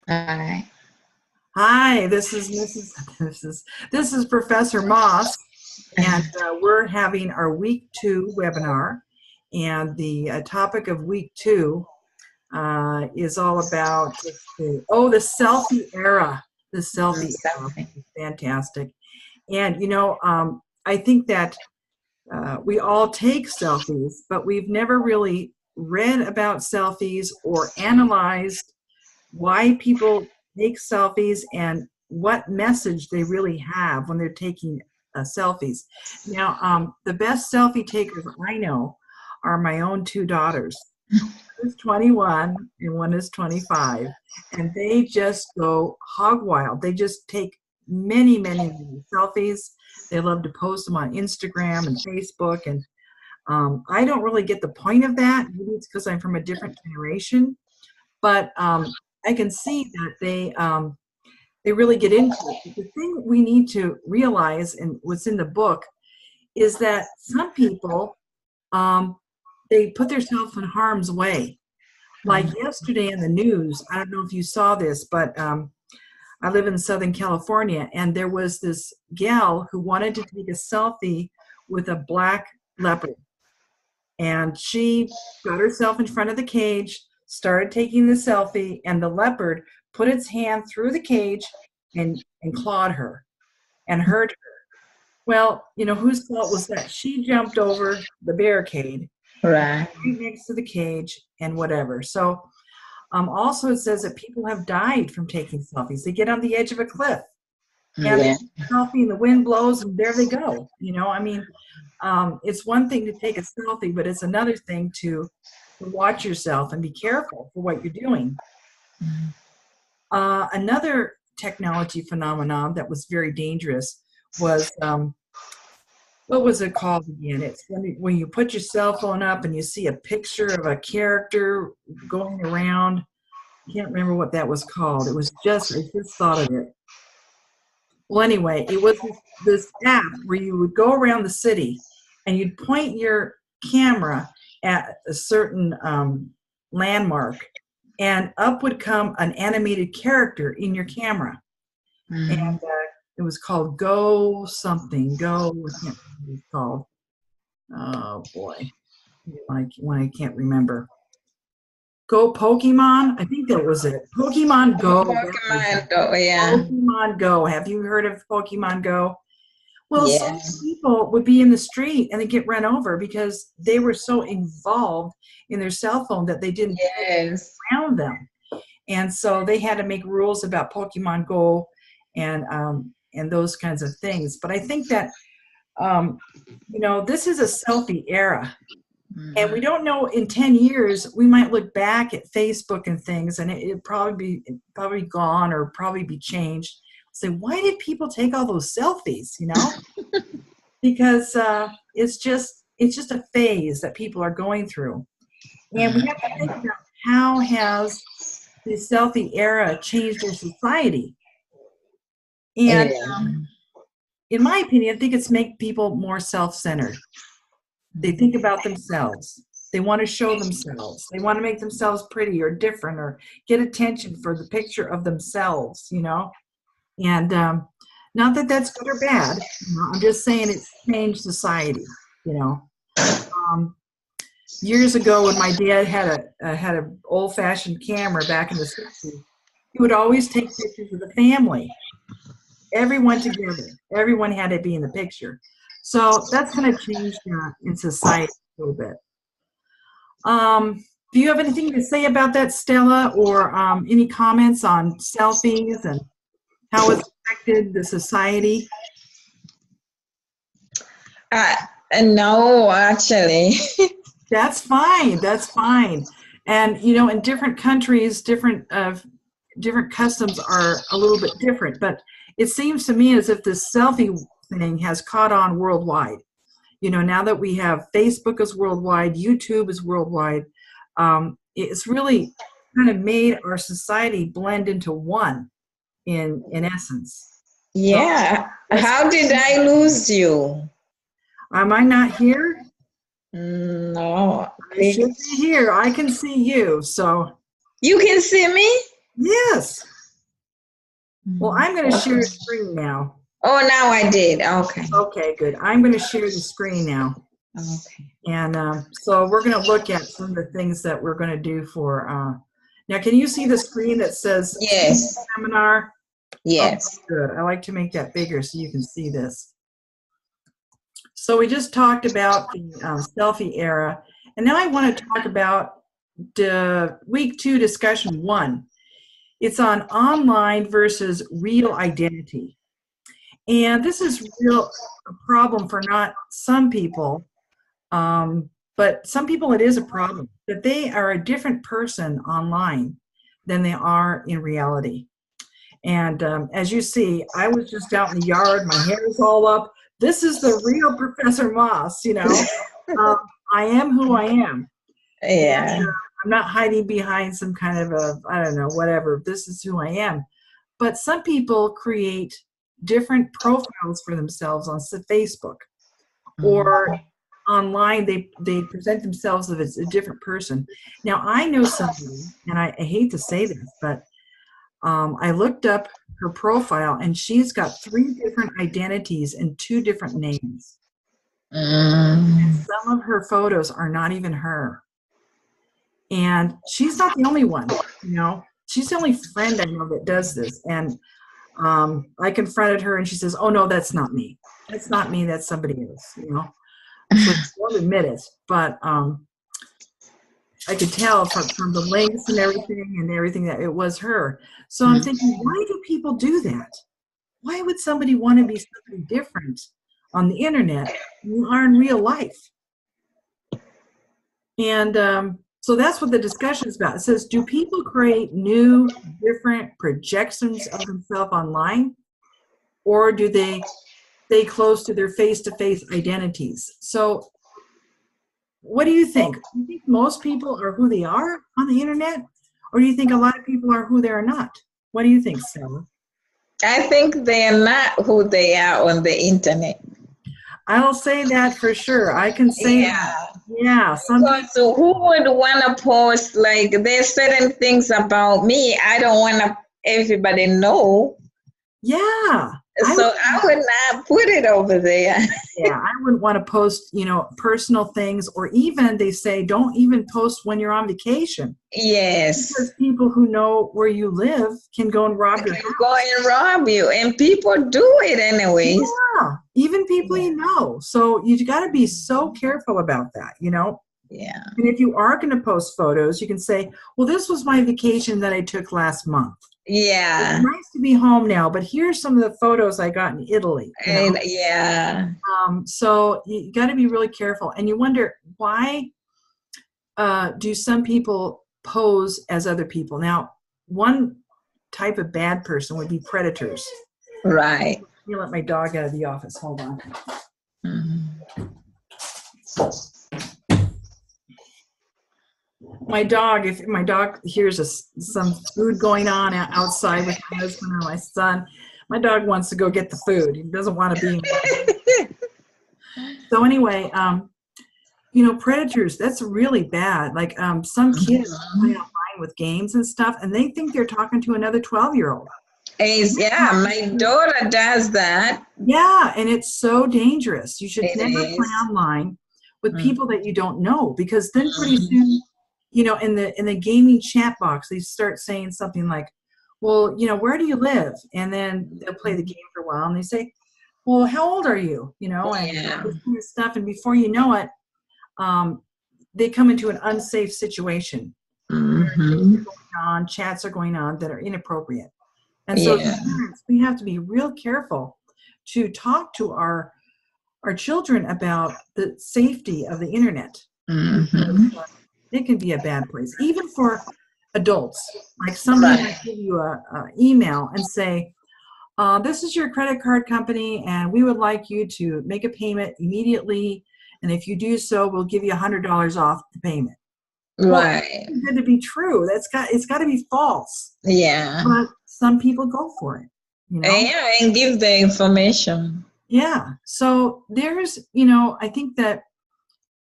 All right. Hi, this is this is Professor Moss, and we're having our week 2 webinar. And the topic of week 2 is all about the selfie era. The selfie era Something. is fantastic, and I think that we all take selfies, but we've never really read about selfies or analyzed why people take selfies and what message they really have when they're taking selfies. Now, the best selfie takers I know are my own two daughters. One is 21 and one is 25, and they just go hog wild. They just take many selfies. They love to post them on Instagram and Facebook, and I don't really get the point of that. Maybe it's because I'm from a different generation, but I can see that they really get into it. But the thing we need to realize, and what's in the book, is that some people um, they put themselves in harm's way. Like yesterday in the news, I don't know if you saw this, but I live in Southern California, and there was this gal who wanted to take a selfie with a black leopard. And she got herself in front of the cage, started taking the selfie, and the leopard put its hand through the cage and clawed her and hurt her. Well, whose fault was that? She jumped over the barricade Right. right next to the cage and whatever. So also it says that people have died from taking selfies. They get on the edge of a cliff and they Yeah. take a selfie and the wind blows and there they go. It's one thing to take a selfie, but it's another thing to watch yourself and be careful for what you're doing. Another technology phenomenon that was very dangerous was what was it called again? It's when you put your cell phone up and you see a picture of a character going around. I can't remember what that was called. I just thought of it. Well, anyway, it was this app where you would go around the city and you'd point your camera at a certain landmark, and up would come an animated character in your camera. And it was called Go something. Go, I can't remember what it's called. Oh boy, when I can't remember. Go Pokemon. I think that was it. Pokemon Go. Pokemon Go, yeah. Pokemon Go. Have you heard of Pokemon Go? Well, Yeah. some people would be in the street and they get run over because they were so involved in their cell phone that they didn't Yes. around them. And so they had to make rules about Pokemon Go and those kinds of things. But I think that this is a selfie era. And we don't know, in 10 years, we might look back at Facebook and things and it'd probably be gone or probably be changed. Say, why did people take all those selfies, Because it's just a phase that people are going through. And we have to think about how has the selfie era changed our society. And in my opinion, I think it's make people more self-centered. They think about themselves. They want to show themselves. They want to make themselves pretty or different or get attention for the picture of themselves, And not that that's good or bad. I'm just saying it's changed society, Years ago, when my dad had a old-fashioned camera back in the 60s, he would always take pictures of the family, everyone together. Everyone had to be in the picture. So that's going to change in society a little bit. Do you have anything to say about that, Stella, or any comments on selfies and how it's affected the society? No, actually. That's fine. That's fine. And in different countries, different customs are a little bit different. But it seems to me as if this selfie thing has caught on worldwide. Now that we have Facebook is worldwide, YouTube is worldwide, it's really kind of made our society blend into one in essence. Yeah. How did I lose you? Am I not here? No. I should be here. I can see you. So you can see me? yes. Well, I'm going to share Okay. a screen now. Oh, now I did. Okay. Okay, good. I'm going to share the screen now. Okay. And so we're going to look at some of the things that we're going to do for, now can you see the screen that says Yes. seminar? Yes. Oh, good. I like to make that bigger so you can see this. So we just talked about the selfie era, and now I want to talk about the week 2 discussion 1. It's on online versus real identity. And this is real a problem for not some people, but some people it is a problem that they are a different person online than they are in reality. And as you see, I was just out in the yard, my hair is all up. This is the real Professor Moss, you know. I am who I am. Yeah. And, I'm not hiding behind some kind of a, I don't know, whatever. This is who I am. But some people create different profiles for themselves on Facebook or online. They present themselves as a different person. Now, I know somebody, and I hate to say this, but I looked up her profile, and she's got 3 different identities and 2 different names. And some of her photos are not even her. And she's not the only one, you know. She's the only friend I know that does this. And I confronted her, and she says, "Oh no, that's not me. That's not me. That's somebody else." You know, so she won't admit it, but I could tell from the links and everything that it was her. So I'm thinking, why do people do that? Why would somebody want to be something different on the internet than you are in real life? And so that's what the discussion is about. It says, do people create new, different projections of themselves online, or do they stay close to their face-to-face identities? So what do you think? Do you think most people are who they are on the internet, or do you think a lot of people are who they are not? What do you think, Sarah? I think they are not who they are on the internet. I'll say that for sure. I can say that. Yeah, some people. So who would want to post, like, there's certain things about me I don't want to everybody know. Yeah. So I would not put it over there. Yeah, I wouldn't want to post, you know, personal things, or even they say don't even post when you're on vacation. Yes. Because people who know where you live can go and rob your house. Go and rob you, and people do it anyways. Yeah, even people you know. So you got to be so careful about that, you know. Yeah. And if you are going to post photos, you can say, well, this was my vacation that I took last month. Yeah. It's nice to be home now, but here's some of the photos I got in Italy. You know? And yeah. So you got to be really careful. And you wonder, why do some people pose as other people? Now, one type of bad person would be predators. Right. Let me let my dog out of the office. Hold on. My dog, if my dog hears some food going on outside with my husband or my son, my dog wants to go get the food. He doesn't want to be. So anyway, you know, predators, that's really bad. Like some kids play online with games and stuff, and they think they're talking to another 12-year-old. Yeah, my daughter does that. Yeah, and it's so dangerous. You should never play online with people that you don't know, because then pretty soon, you know, in the gaming chat box, they start saying something like, well, you know, where do you live? And then they'll play the game for a while, and they say, well, how old are you? You know, and this kind of stuff. And before you know it, they come into an unsafe situation. Chats are going on that are inappropriate. And so as parents, we have to be real careful to talk to our children about the safety of the internet. It can be a bad place, even for adults. Like somebody might give you an email and say, this is your credit card company, and we would like you to make a payment immediately. And if you do so, we'll give you $100 off the payment. Right. Well, it's good to be true. It's got to be false. Yeah. But some people go for it. You know? Yeah, and give the information. Yeah. So there's, you know, I think that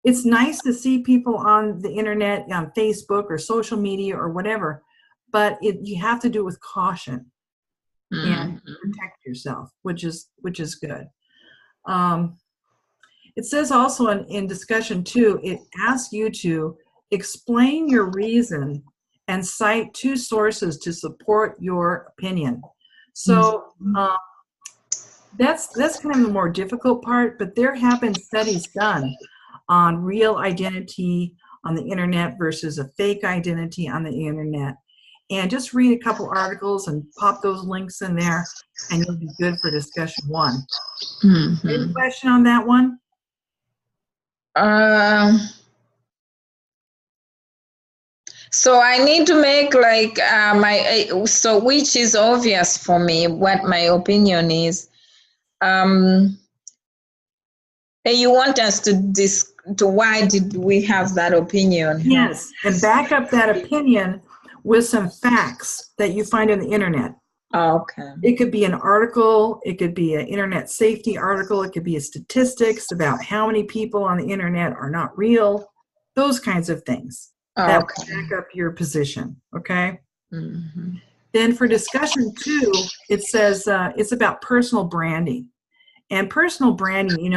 it's nice to see people on the internet, on Facebook or social media or whatever, but you have to do it with caution. and Mhm. protect yourself, which is good. Um, it says also in discussion two, it asks you to explain your reason and cite two sources to support your opinion. So that's kind of the more difficult part, but there have been studies done on real identity on the internet versus a fake identity on the internet. And just read a couple articles and pop those links in there, and you'll be good for discussion one. Any Mhm. question on that one? Um, so I need to make like so which is obvious for me what my opinion is. Um, and you want us to why did we have that opinion? Huh? Yes, and back up that opinion with some facts that you find on the internet. Okay. It could be an article, it could be an internet safety article, it could be a statistics about how many people on the internet are not real, those kinds of things that will Okay. back up your position, okay? Mm-hmm. Then for discussion two, it says it's about personal branding. And personal branding,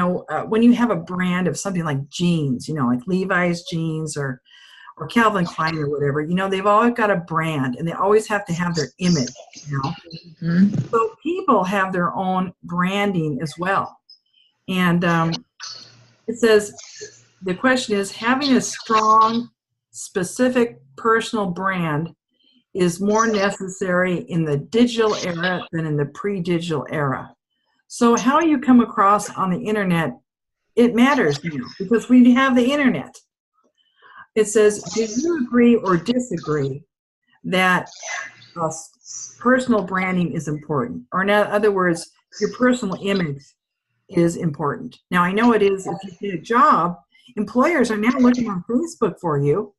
when you have a brand of something like jeans, like Levi's jeans or Calvin Klein or whatever, they've always got a brand and they always have to have their image, Mm-hmm. So people have their own branding as well. And it says, the question is, having a strong, specific personal brand is more necessary in the digital era than in the pre-digital era. So how you come across on the internet, it matters now because we have the internet. It says, do you agree or disagree that personal branding is important? Or in other words, your personal image is important. Now, I know it is if you get a job, employers are now looking on Facebook for you,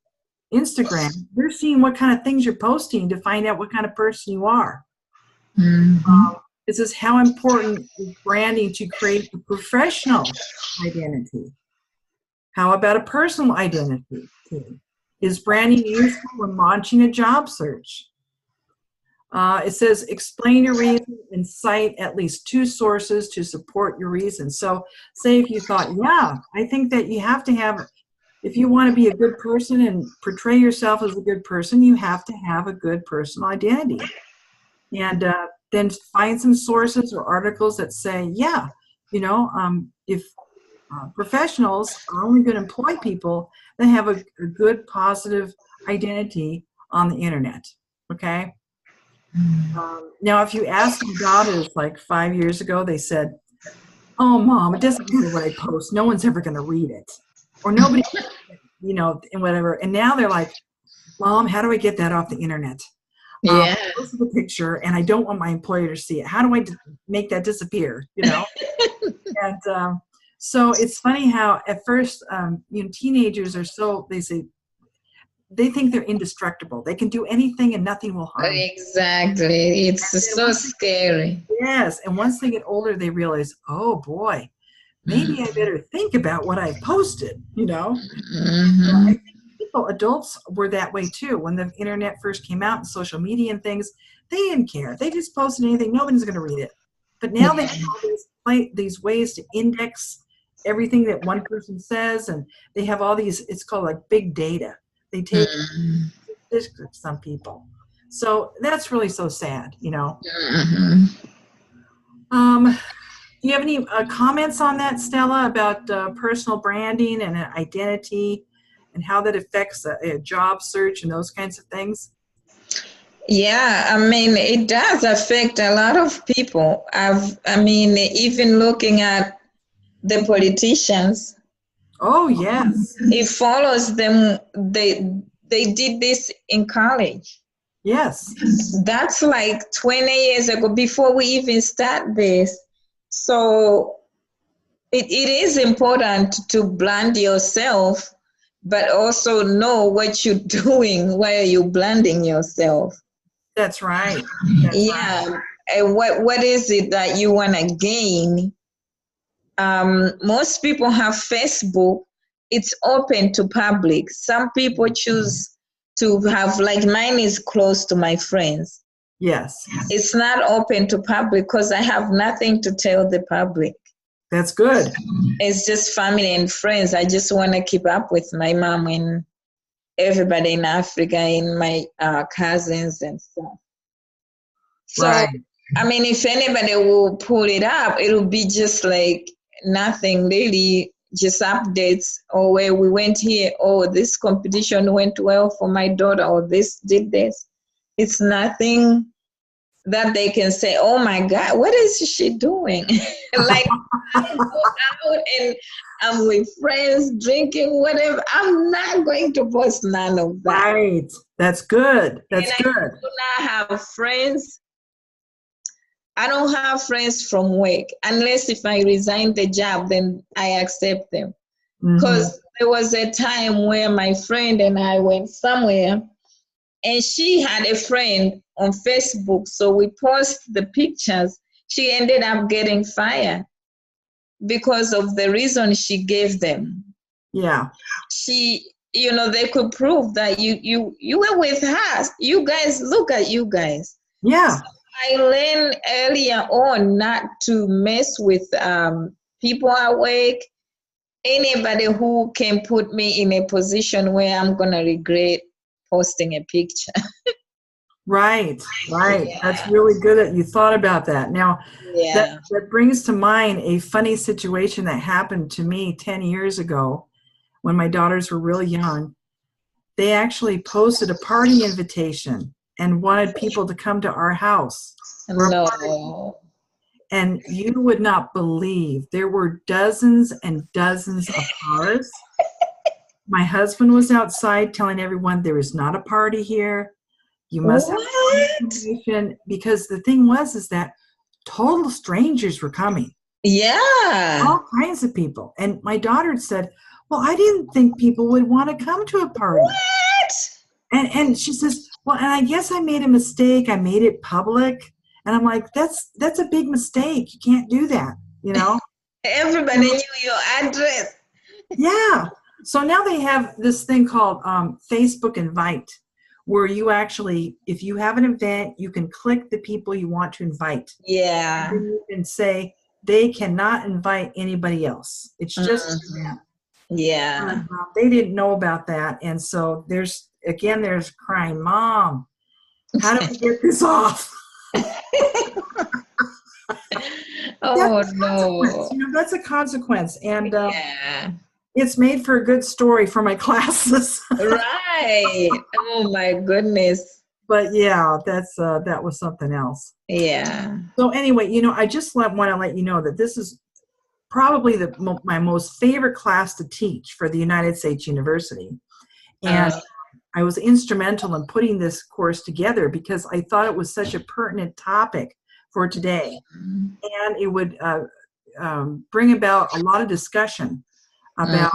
Instagram. They're seeing what kind of things you're posting to find out what kind of person you are. Mm-hmm. It says, how important is branding to create a professional identity? How about a personal identity? Is branding useful when launching a job search? It says, explain your reason and cite at least two sources to support your reason. So say if you thought, yeah, I think that you have to have, if you want to be a good person and portray yourself as a good person, you have to have a good personal identity. And then find some sources or articles that say, yeah, if professionals are only going to employ people that have a good, positive identity on the internet. Okay. Now, if you ask my daughters like 5 years ago, they said, "Oh, Mom, it doesn't matter what I post. No one's ever going to read it, or nobody, and whatever." And now they're like, "Mom, how do I get that off the internet? Yeah. This is a picture, and I don't want my employer to see it. How do I make that disappear?" And so it's funny how at first, teenagers are they think they're indestructible. They can do anything and nothing will harm them. Exactly. It's And so scary. yes, and once they get older, they realize, oh boy, maybe I better think about what I've posted. I Mm-hmm. think adults were that way too. When the internet first came out and social media and things, they didn't care. They just posted anything. Nobody's going to read it. But now they Yeah. have all these ways to index everything that one person says, and they have all these. It's called like big data. They take Mm-hmm. statistics on people. So that's really so sad. Mm-hmm. Do you have any comments on that, Stella, about personal branding and identity and how that affects a job search and those kinds of things? Yeah, I mean, it does affect a lot of people. Even looking at the politicians, Oh, yes. it follows them. They did this in college. Yes. That's like 20 years ago, before we even start this. So it is important to brand yourself, but also know what you're doing while you're branding yourself. That's right. That's right. Yeah. And what is it that you want to gain? Most people have Facebook. It's open to public. Some people choose to have, like mine is close to my friends. Yes. It's not open to public because I have nothing to tell the public. That's good. It's just family and friends. I just want to keep up with my mom and everybody in Africa and my cousins and stuff. So, Right. I mean, if anybody will pull it up, it'll be just like nothing really, just updates. Or where we went here, oh, this competition went well for my daughter, or this did this. It's nothing that they can say, oh my God, what is she doing? Like, I go out and I'm with friends drinking, whatever. I'm not going to post none of that. Right. That's good. That's And good. I do not have friends. I don't have friends from work unless if I resign the job, then I accept them. Because there was a time where my friend and I went somewhere and she had a friend on Facebook. So we post the pictures. She ended up getting fired because of the reason she gave them. Yeah. She, they could prove that you were with her. You guys, look at you guys. Yeah. So I learned earlier on not to mess with people at work. Anybody who can put me in a position where I'm going to regret posting a picture. Right. Right. Yeah. That's really good that you thought about that. Now, Yeah. that brings to mind a funny situation that happened to me 10 years ago when my daughters were really young. They actually posted a party invitation and wanted people to come to our house. No. And you would not believe there were dozens and dozens of cars. My husband was outside telling everyone there is not a party here. You must have information, because the thing was is that total strangers were coming. Yeah. All kinds of people. And my daughter said, well, I didn't think people would want to come to a party. What? And she says, well, and I guess I made a mistake. I made it public. And I'm like, that's a big mistake. You can't do that, Everybody knew your address. Yeah. So now they have this thing called Facebook Invite, where you actually, if you have an event, you can click the people you want to invite. Yeah. And you can say they cannot invite anybody else. It's just that. Yeah. They didn't know about that. And so there's crying, Mom, how do we get this off? Oh, no. That's a consequence. And Yeah. it's made for a good story for my classes. Right. Oh, my goodness. But yeah, that was something else. Yeah. So anyway, I just want to let you know that this is probably my most favorite class to teach for the United States University. And I was instrumental in putting this course together because I thought it was such a pertinent topic for today. And it would bring about a lot of discussion about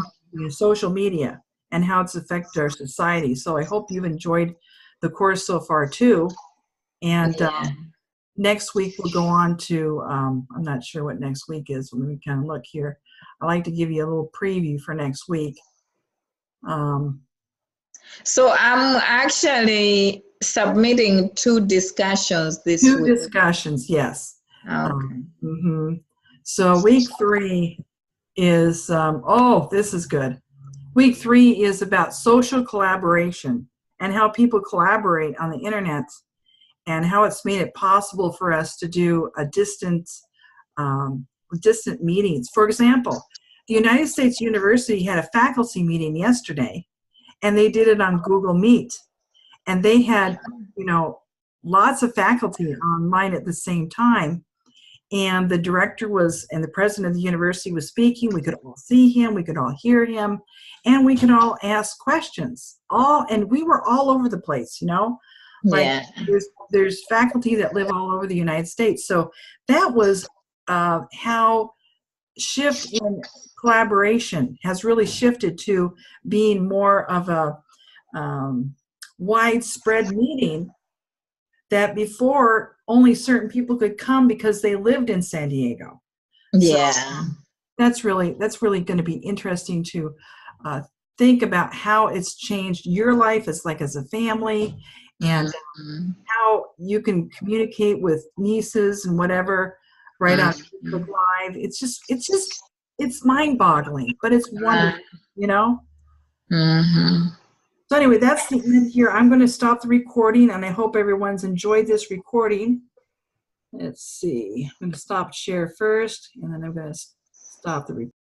social media and how it's affected our society. So I hope you've enjoyed the course so far too. And next week we'll go on to, I'm not sure what next week is. Let me kind of look here. I like to give you a little preview for next week. So I'm actually submitting 2 discussions this week. 2 discussions, yes. Okay. So week 3 is, this is good. Week 3 is about social collaboration and how people collaborate on the internet and how it's made it possible for us to do a distant meetings. For example, the United States University had a faculty meeting yesterday, and they did it on Google Meet. And they had, lots of faculty online at the same time. And the director and the president of the university was speaking. We could all see him, we could all hear him, and we could all ask questions. And we were all over the place, Like there's faculty that live all over the United States. So that was how shift in collaboration has really shifted to being more of a widespread meeting, that before only certain people could come because they lived in San Diego. Yeah. So that's really going to be interesting to think about how it's changed your life as a family and how you can communicate with nieces and whatever right on Facebook Live. It's mind-boggling, but it's wonderful, you know? So anyway, that's the end here. I'm going to stop the recording, and I hope everyone's enjoyed this recording. Let's see. I'm going to stop share first, and then I'm going to stop the recording.